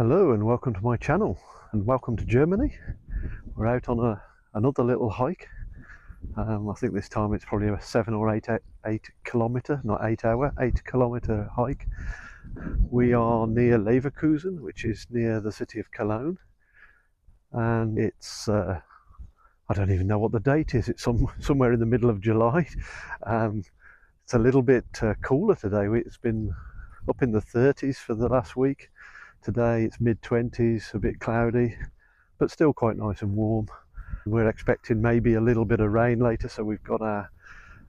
Hello and welcome to my channel, and welcome to Germany. We're out on another little hike. I think this time it's probably a 7 or 8 kilometre, not 8 hour, 8 kilometre hike. We are near Leverkusen, which is near the city of Cologne, and it's I don't even know what the date is. It's somewhere in the middle of July. It's a little bit cooler today. It's been up in the 30s for the last week. Today it's mid-20s, a bit cloudy, but still quite nice and warm. We're expecting maybe a little bit of rain later, so we've got our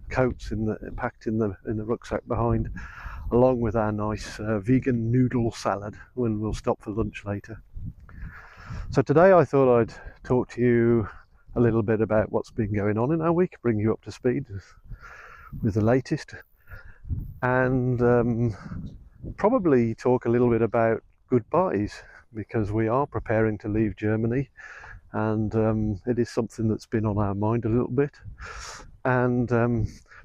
coats packed in the rucksack behind, along with our nice vegan noodle salad when we'll stop for lunch later. So today I thought I'd talk to you a little bit about what's been going on in our week, bring you up to speed with the latest, and probably talk a little bit about goodbyes, because we are preparing to leave Germany, and it is something that's been on our mind a little bit. And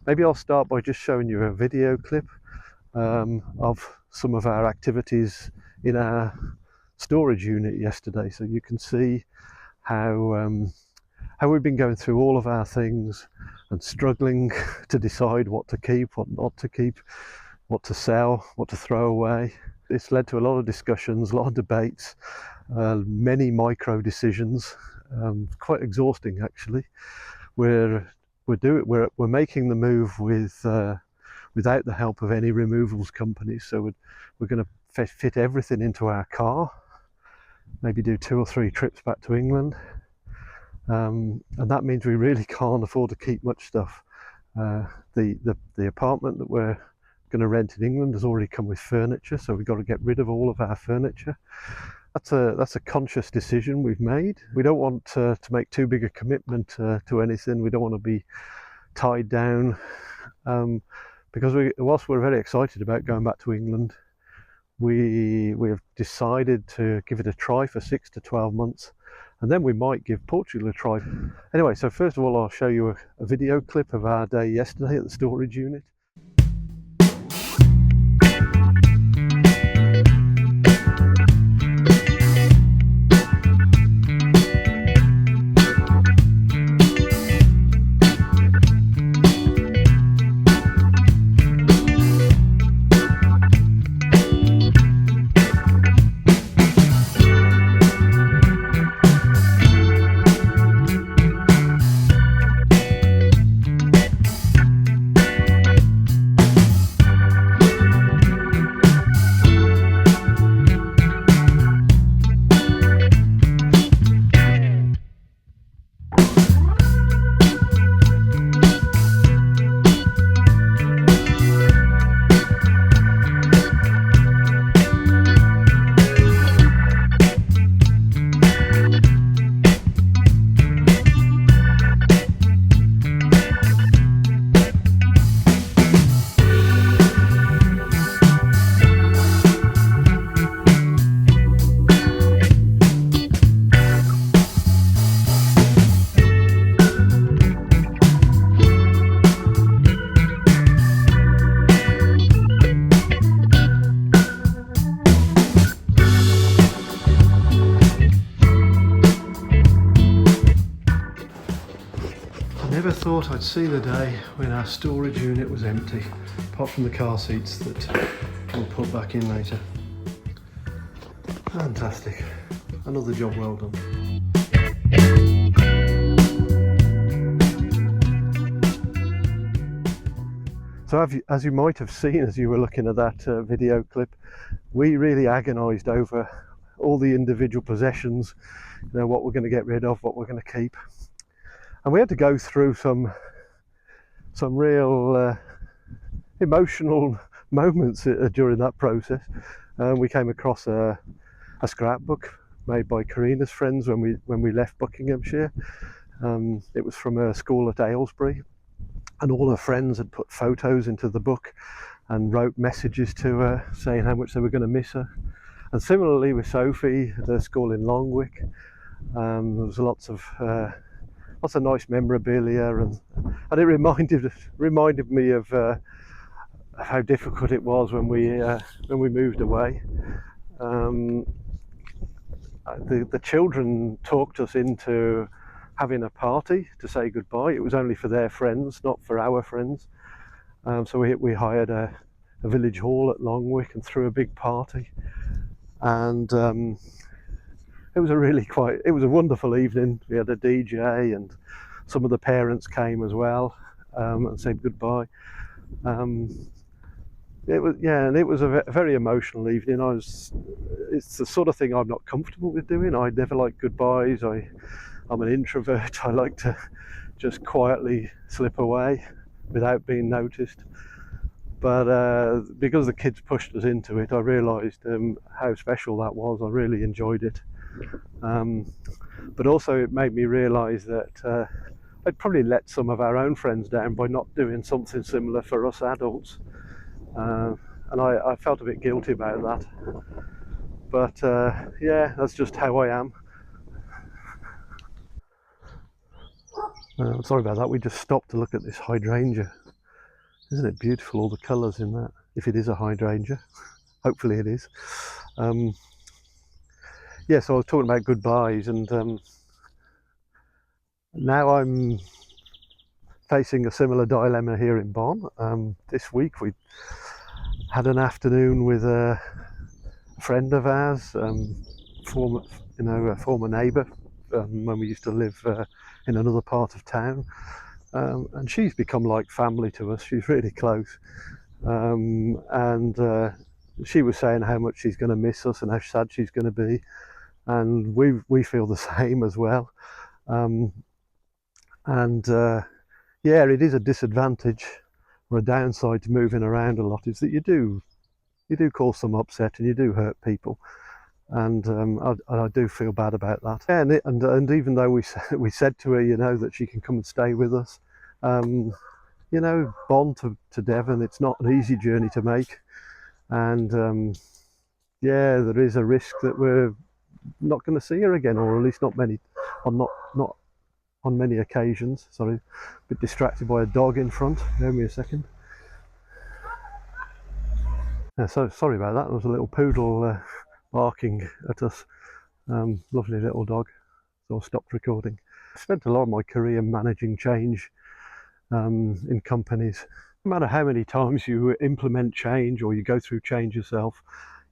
maybe I'll start by just showing you a video clip of some of our activities in our storage unit yesterday, so you can see how we've been going through all of our things and struggling to decide what to keep, what not to keep, what to sell, what to throw away. It's led to a lot of discussions, a lot of debates, many micro decisions. Quite exhausting, actually. We're making the move without the help of any removals companies. So we're going to fit everything into our car. Maybe do 2 or 3 trips back to England, and that means we really can't afford to keep much stuff. The apartment that we're going to rent in England has already come with furniture, so we've got to get rid of all of our furniture. That's a conscious decision we've made. We don't want to make too big a commitment to anything. We don't want to be tied down, because whilst we're very excited about going back to England, we have decided to give it a try for 6 to 12 months, and then we might give Portugal a try. Anyway, so first of all I'll show you a video clip of our day yesterday at the storage unit. Never thought I'd see the day when our storage unit was empty, apart from the car seats that we'll put back in later. Fantastic. Another job well done. So as you might have seen as you were looking at that video clip, we really agonised over all the individual possessions, what we're going to get rid of, what we're going to keep. And we had to go through some real emotional moments during that process. We came across a scrapbook made by Karina's friends when we left Buckinghamshire. It was from a school at Aylesbury, and all her friends had put photos into the book and wrote messages to her saying how much they were going to miss her. And similarly with Sophie at her school in Longwick, there was lots of nice memorabilia, and it reminded me of how difficult it was when we moved away. the children talked us into having a party to say goodbye. It was only for their friends, not for our friends. So we hired a village hall at Longwick and threw a big party. And it was it was a wonderful evening. We had a DJ and some of the parents came as well, and said goodbye. It was, yeah, and it was a very emotional evening. It's the sort of thing I'm not comfortable with doing. I never like goodbyes. I'm an introvert. I like to just quietly slip away without being noticed. But because the kids pushed us into it, I realised how special that was. I really enjoyed it. But also it made me realise that I'd probably let some of our own friends down by not doing something similar for us adults. And I felt a bit guilty about that. But yeah, that's just how I am. Sorry about that. We just stopped to look at this hydrangea. Isn't it beautiful, all the colours in that? If it is a hydrangea. Hopefully it is. Yeah, so I was talking about goodbyes, and now I'm facing a similar dilemma here in Bonn. This week we had an afternoon with a friend of ours, a former neighbour, when we used to live in another part of town. And she's become like family to us. She's really close. And she was saying how much she's going to miss us and how sad she's going to be. And we feel the same as well. Yeah, it is a disadvantage or a downside to moving around a lot, is that you do cause some upset and you do hurt people. And I do feel bad about that. Yeah, and even though we said to her, that she can come and stay with us, Bonn to Devon, it's not an easy journey to make. And yeah, there is a risk that we're not going to see her again, or at least not on many occasions. Sorry, a bit distracted by a dog in front. Give me a second. So sorry about that. There was a little poodle barking at us. Lovely little dog. So I stopped recording. I spent a lot of my career managing change in companies. No matter how many times you implement change or you go through change yourself,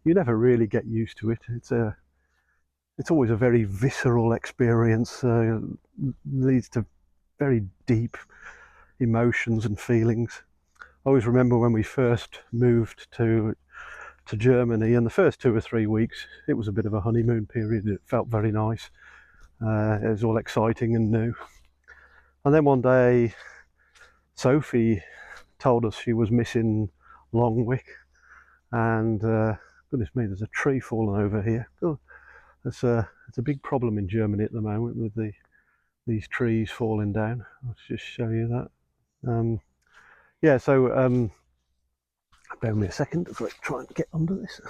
you never really get used to it. It's always a very visceral experience. Leads to very deep emotions and feelings. I always remember when we first moved to Germany, and the first 2 or 3 weeks, it was a bit of a honeymoon period. It felt very nice. It was all exciting and new. And then one day, Sophie told us she was missing Longwick, and goodness me, there's a tree fallen over here. Oh, it's a big problem in Germany at the moment with these trees falling down. Let's just show you that. Yeah, so bear with me a second as I try and get under this.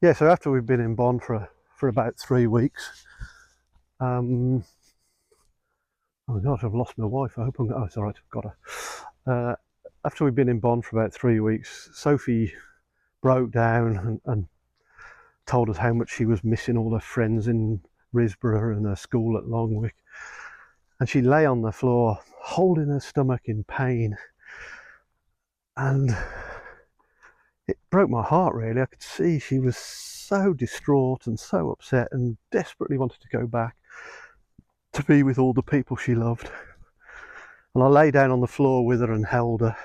Yeah, so after we've been in Bonn for about 3 weeks, oh my gosh, I've lost my wife. I hope oh, it's all right, I've got her. After we've been in Bonn for about 3 weeks, Sophie broke down and told us how much she was missing all her friends in Risborough and her school at Longwick. And she lay on the floor holding her stomach in pain, and it broke my heart, really. I could see she was so distraught and so upset and desperately wanted to go back to be with all the people she loved. And I lay down on the floor with her and held her,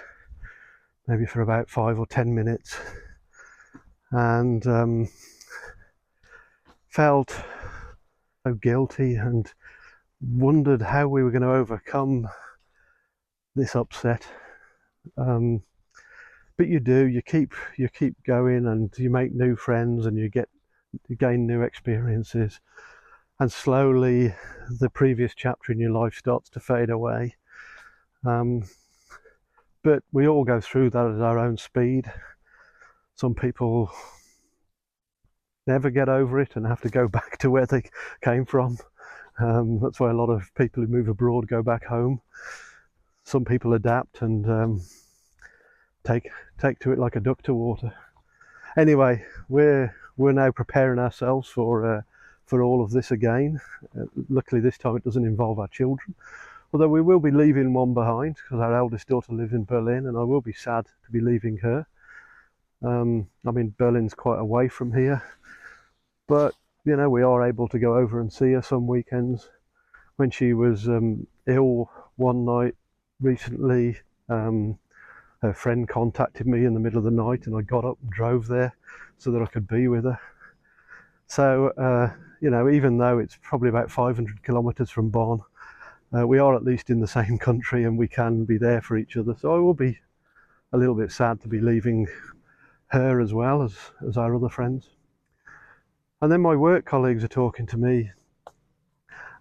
maybe for about 5 or 10 minutes, and felt so guilty and wondered how we were going to overcome this upset. But you do. You keep going, and you make new friends, and you gain new experiences, and slowly the previous chapter in your life starts to fade away. But we all go through that at our own speed. Some people never get over it and have to go back to where they came from. That's why a lot of people who move abroad go back home. Some people adapt and take to it like a duck to water. Anyway, we're now preparing ourselves for all of this again. Luckily this time it doesn't involve our children, although we will be leaving one behind because our eldest daughter lives in Berlin, and I will be sad to be leaving her. I mean, Berlin's quite away from here, but you know, we are able to go over and see her some weekends. When she was ill one night recently, her friend contacted me in the middle of the night, and I got up and drove there so that I could be with her. So you know, even though it's probably about 500 kilometers from Bonn, we are at least in the same country and we can be there for each other. So I will be a little bit sad to be leaving her as well as our other friends. And then my work colleagues are talking to me,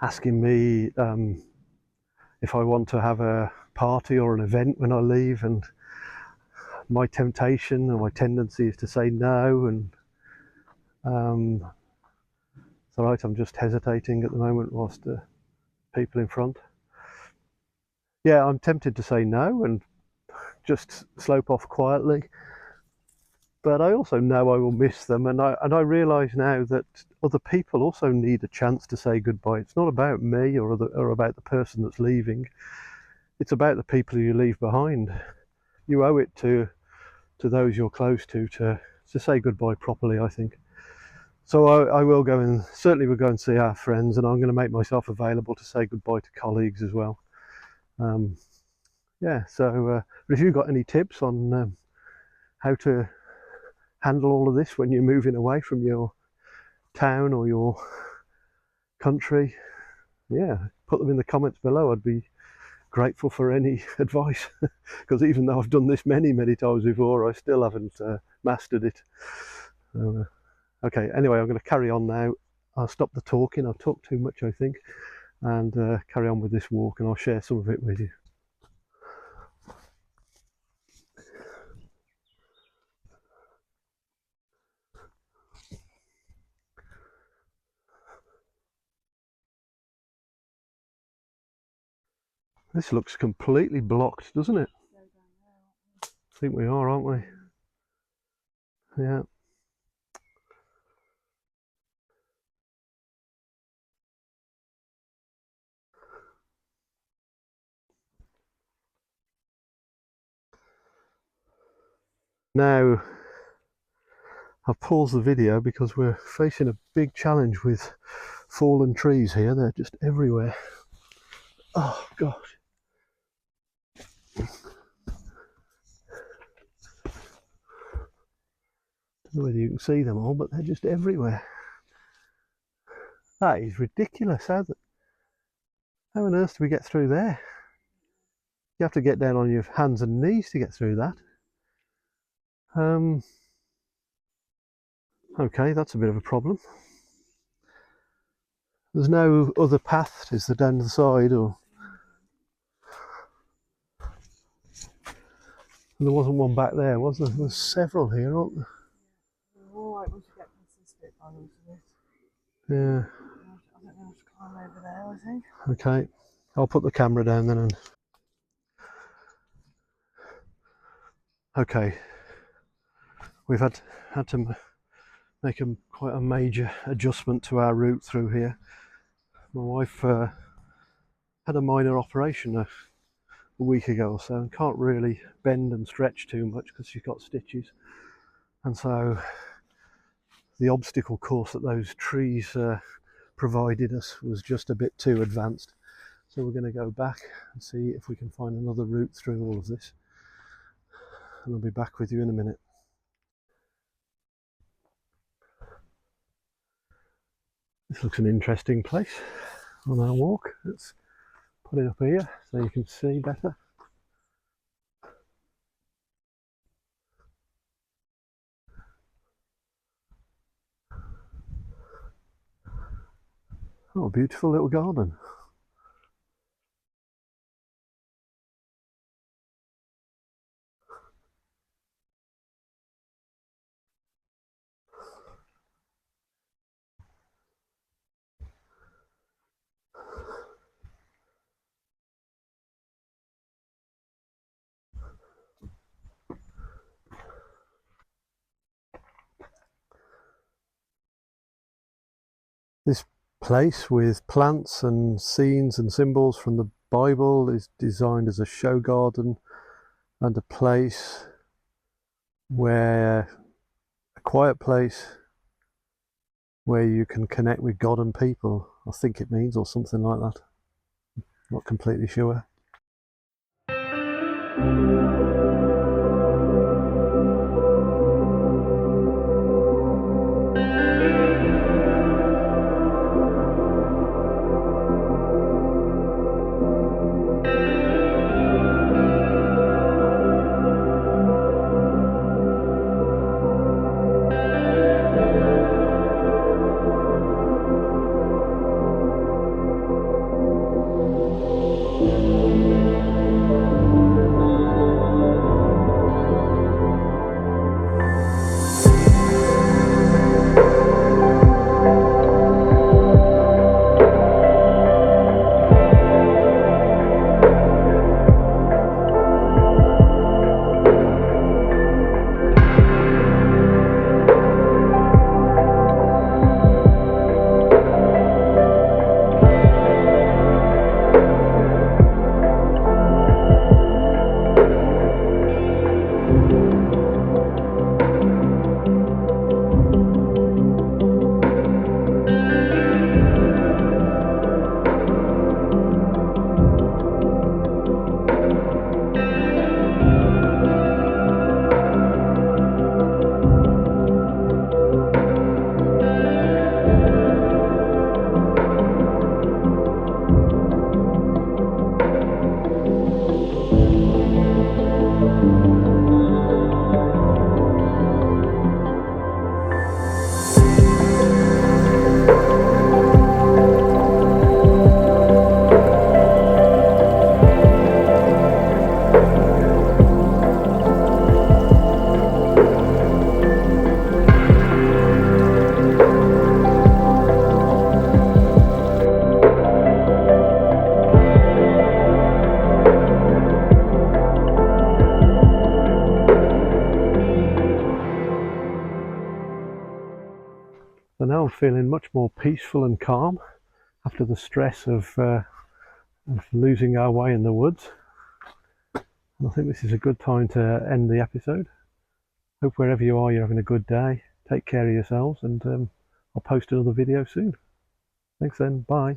asking me if I want to have a party or an event when I leave, and my temptation and my tendency is to say no, and it's all right, I'm just hesitating at the moment whilst people in front. Yeah, I'm tempted to say no and just slope off quietly, but I also know I will miss them, and I realise now that other people also need a chance to say goodbye. It's not about me or about the person that's leaving. It's about the people you leave behind. You owe it to those you're close to say goodbye properly, I think. So I will go, and certainly we'll go and see our friends, and I'm going to make myself available to say goodbye to colleagues as well. Yeah, so if you've got any tips on how to handle all of this when you're moving away from your town or your country, yeah, put them in the comments below. I'd be grateful for any advice, because even though I've done this many times before, I still haven't mastered it. Okay, anyway, I'm going to carry on now. I'll stop the talking. I've talked too much, I think, and carry on with this walk, and I'll share some of it with you. This looks completely blocked, doesn't it? I think we are, aren't we? Yeah. Now, I've paused the video because we're facing a big challenge with fallen trees here. They're just everywhere. Oh, gosh. I don't know whether you can see them all, but they're just everywhere. That is ridiculous. How on earth do we get through there? You have to get down on your hands and knees to get through that. Okay, that's a bit of a problem. There's no other path, is there, down the side, or there wasn't one back there, was there? There's several here, aren't there? Alright, once you get past this bit, by the looks of it. Yeah. I think we have to climb over there, I think. Okay, I'll put the camera down then. Okay, we've had to make quite a major adjustment to our route through here. My wife had a minor operation a week ago or so, and can't really bend and stretch too much because she's got stitches, and so the obstacle course that those trees provided us was just a bit too advanced. So we're going to go back and see if we can find another route through all of this, and I'll be back with you in a minute. This looks an interesting place on our walk. Let's put it up here so you can see better. Oh, beautiful little garden. This place with plants and scenes and symbols from the Bible is designed as a show garden and a place where, a quiet place where you can connect with God and people, I think it means, or something like that. Not completely sure. So now I'm feeling much more peaceful and calm after the stress of losing our way in the woods. And I think this is a good time to end the episode. Hope wherever you are, you're having a good day. Take care of yourselves, and I'll post another video soon. Thanks then, bye.